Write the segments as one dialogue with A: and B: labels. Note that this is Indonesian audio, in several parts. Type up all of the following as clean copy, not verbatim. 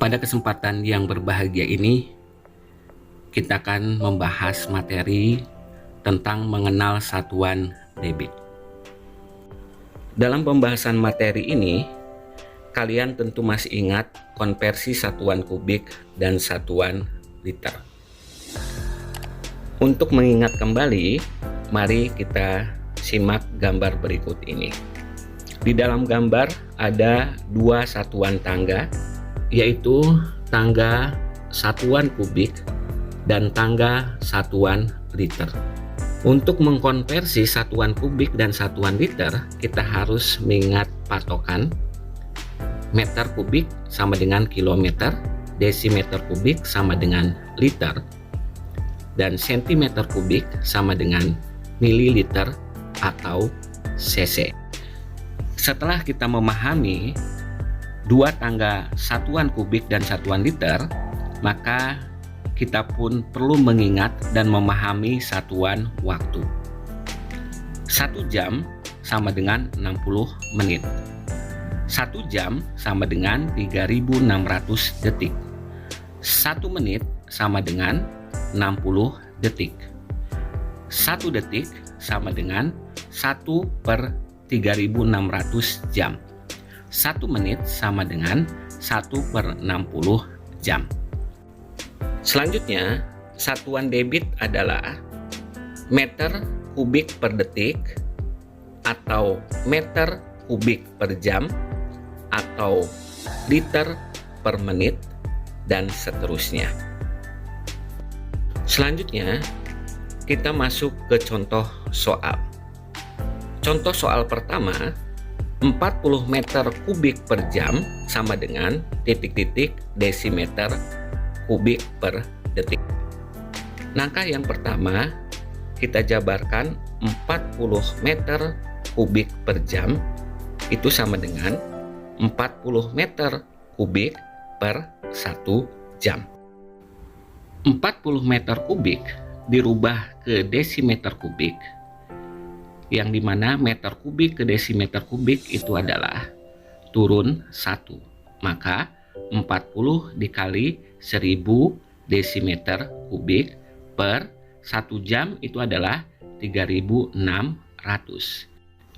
A: Pada kesempatan yang berbahagia ini, kita akan membahas materi tentang mengenal satuan debit. Dalam pembahasan materi ini, kalian tentu masih ingat konversi satuan kubik dan satuan liter. Untuk mengingat kembali, mari kita simak gambar berikut ini. Di dalam gambar ada dua satuan tangga, yaitu tangga satuan kubik dan tangga satuan liter. Untuk mengkonversi satuan kubik dan satuan liter, kita harus mengingat patokan. Meter kubik sama dengan kilometer, desimeter kubik sama dengan liter, dan sentimeter kubik sama dengan mililiter atau cc. Setelah kita memahami dua tangga satuan kubik dan satuan liter, maka kita pun perlu mengingat dan memahami satuan waktu. 1 jam sama dengan 60 menit. 1 jam sama dengan 3600 detik. 1 menit sama dengan 60 detik. 1 detik sama dengan 1/3600 jam. 1 menit sama dengan 1/60 jam. Selanjutnya, satuan debit adalah meter kubik per detik atau meter kubik per jam atau liter per menit dan seterusnya. Selanjutnya, kita masuk ke contoh soal. Contoh soal pertama, 40 meter kubik per jam sama dengan titik-titik desimeter kubik per detik. Langkah yang pertama, kita jabarkan 40 meter kubik per jam itu sama dengan 40 meter kubik per 1 jam. 40 meter kubik dirubah ke desimeter kubik, yang dimana meter kubik ke desimeter kubik itu adalah turun 1. Maka 40 dikali 1000 desimeter kubik per 1 jam itu adalah 3600.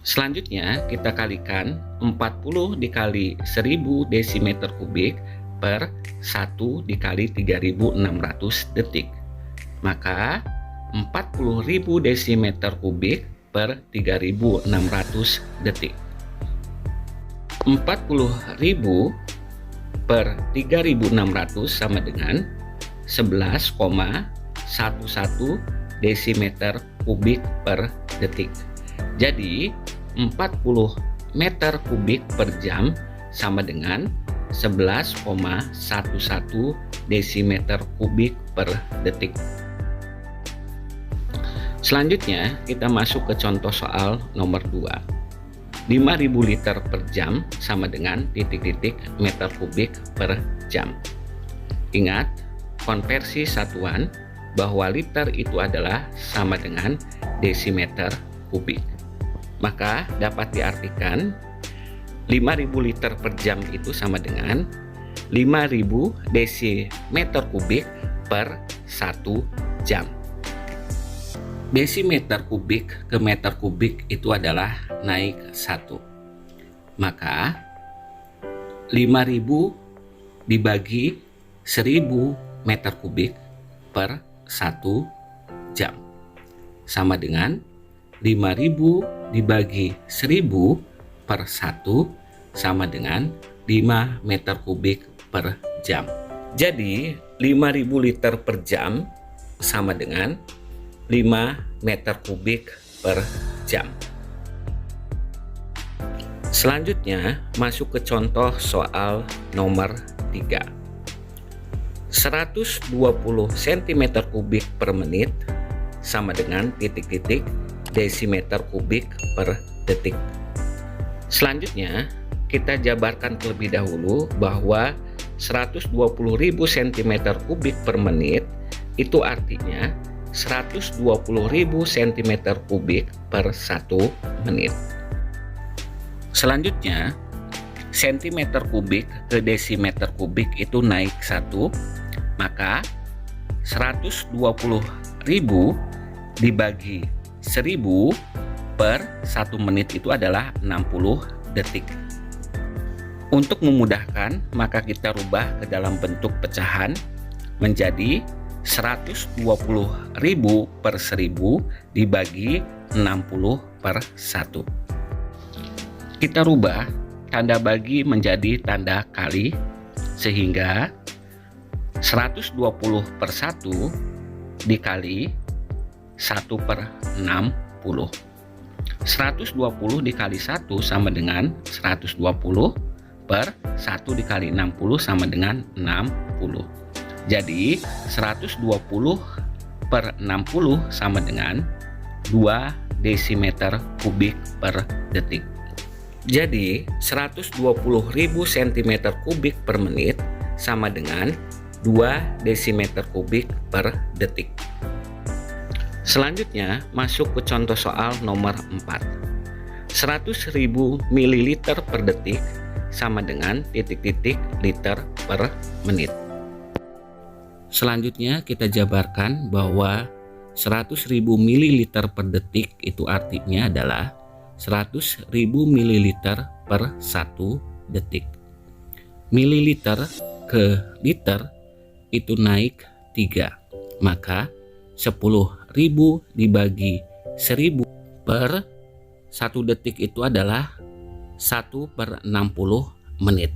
A: Selanjutnya kita kalikan 40 dikali 1000 desimeter kubik per 1 dikali 3600 detik. Maka 40.000 desimeter kubik per 3600 detik. 40.000 per 3600 sama dengan 11,11 desimeter kubik per detik. Jadi 40 meter kubik per jam sama dengan 11,11 desimeter kubik per detik. Selanjutnya kita masuk ke contoh soal nomor 2. 5000 liter per jam sama dengan titik-titik meter kubik per jam. Ingat, konversi satuan bahwa liter itu adalah sama dengan desimeter kubik. Maka dapat diartikan 5000 liter per jam itu sama dengan 5000 desimeter kubik per 1 jam. Desimeter kubik ke meter kubik itu adalah naik 1. Maka 5000 dibagi 1000 meter kubik per 1 jam sama dengan 5000 dibagi 1000 per 1 sama dengan 5 meter kubik per jam. Jadi 5000 liter per jam sama dengan 5 meter kubik per jam. Selanjutnya masuk ke contoh soal nomor 3. 120 cm kubik per menit sama dengan titik-titik desimeter kubik per detik. Selanjutnya kita jabarkan terlebih dahulu bahwa 120.000 cm kubik per menit itu artinya 120.000 cm kubik per 1 menit. Selanjutnya sentimeter kubik ke desimeter kubik itu naik 1, maka 120.000 dibagi 1000 per 1 menit itu adalah 60 detik. Untuk memudahkan, maka kita rubah ke dalam bentuk pecahan menjadi 120.000 per 1000 dibagi 60 per 1. Kita rubah tanda bagi menjadi tanda kali, sehingga 120 per 1 dikali 1 per 60. 120 dikali 1 sama dengan 120 per 1 dikali 60 sama dengan 60. Jadi 120 per 60 sama dengan 2 desimeter kubik per detik. Jadi 120.000 cm kubik per menit sama dengan 2 desimeter kubik per detik. Selanjutnya masuk ke contoh soal nomor 4. 100.000 ml per detik sama dengan titik-titik liter per menit. Selanjutnya kita jabarkan bahwa 100.000 ml per detik itu artinya adalah 100.000 ml per 1 detik. Mililiter ke liter itu naik 3, maka 10.000 dibagi 1000 per 1 detik itu adalah 1 per 60 menit.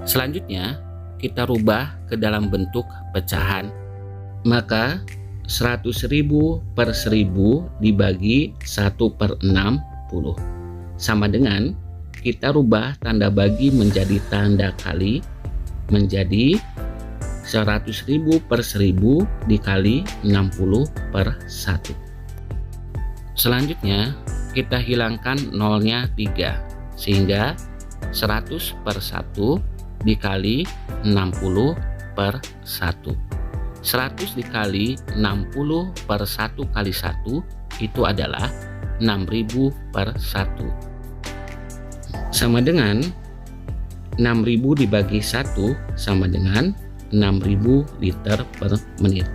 A: Selanjutnya kita rubah ke dalam bentuk pecahan, maka 100.000 per 1000 dibagi 1 per 60 sama dengan kita rubah tanda bagi menjadi tanda kali menjadi 100.000 per 1000 dikali 60 per 1. Selanjutnya kita hilangkan nolnya 3, sehingga 100 per 1 dikali 60 per 1. 100 dikali 60 per 1 kali 1 itu adalah 6.000 per 1. Sama dengan 6.000 dibagi 1 sama dengan 6.000 liter per menit.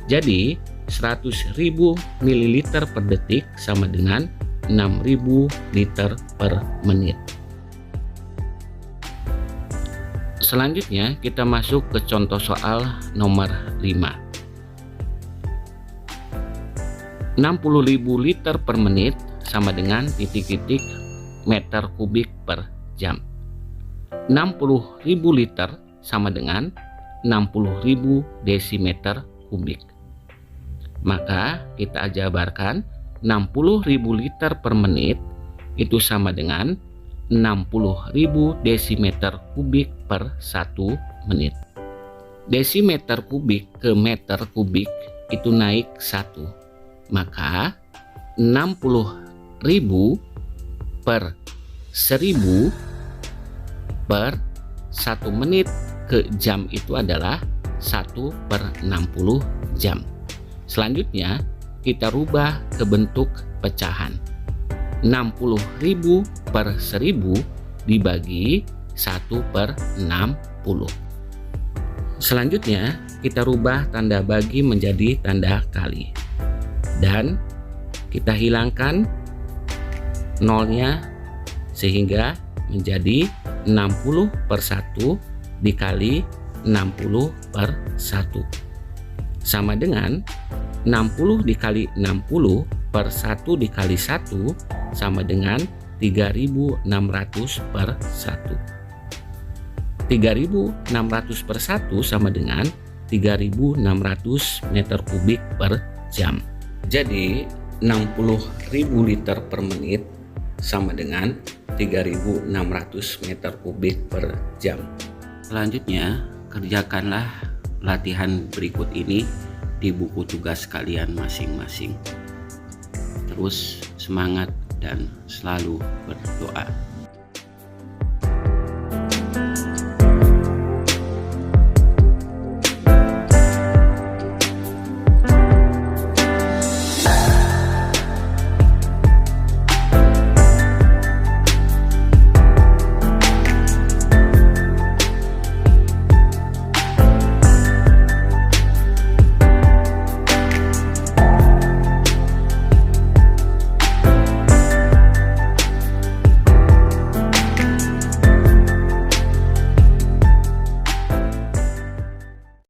A: Jadi 100.000 ml per detik sama dengan 6.000 liter per menit. Selanjutnya kita masuk ke contoh soal nomor 5. 60.000 liter per menit sama dengan titik-titik meter kubik per jam. 60.000 liter sama dengan 60.000 desimeter kubik. Maka kita jabarkan 60.000 liter per menit itu sama dengan 60.000 desimeter kubik per 1 menit. Desimeter kubik ke meter kubik itu naik 1, maka 60.000 per 1000 per 1 menit ke jam itu adalah 1 per 60 jam. Selanjutnya kita rubah ke bentuk pecahan. 60.000 per 1000 dibagi 1 per 60. Selanjutnya kita rubah tanda bagi menjadi tanda kali. Dan kita hilangkan nolnya sehingga menjadi 60 per 1 dikali 60 per 1 sama dengan 60 dikali 60 per 1 dikali 1 sama dengan 3.600 per 1. 3.600 per 1 sama dengan 3.600 meter kubik per jam. Jadi 60.000 liter per menit sama dengan 3.600 meter kubik per jam. Selanjutnya, kerjakanlah latihan berikut ini di buku tugas kalian masing-masing. Terus semangat dan selalu berdoa.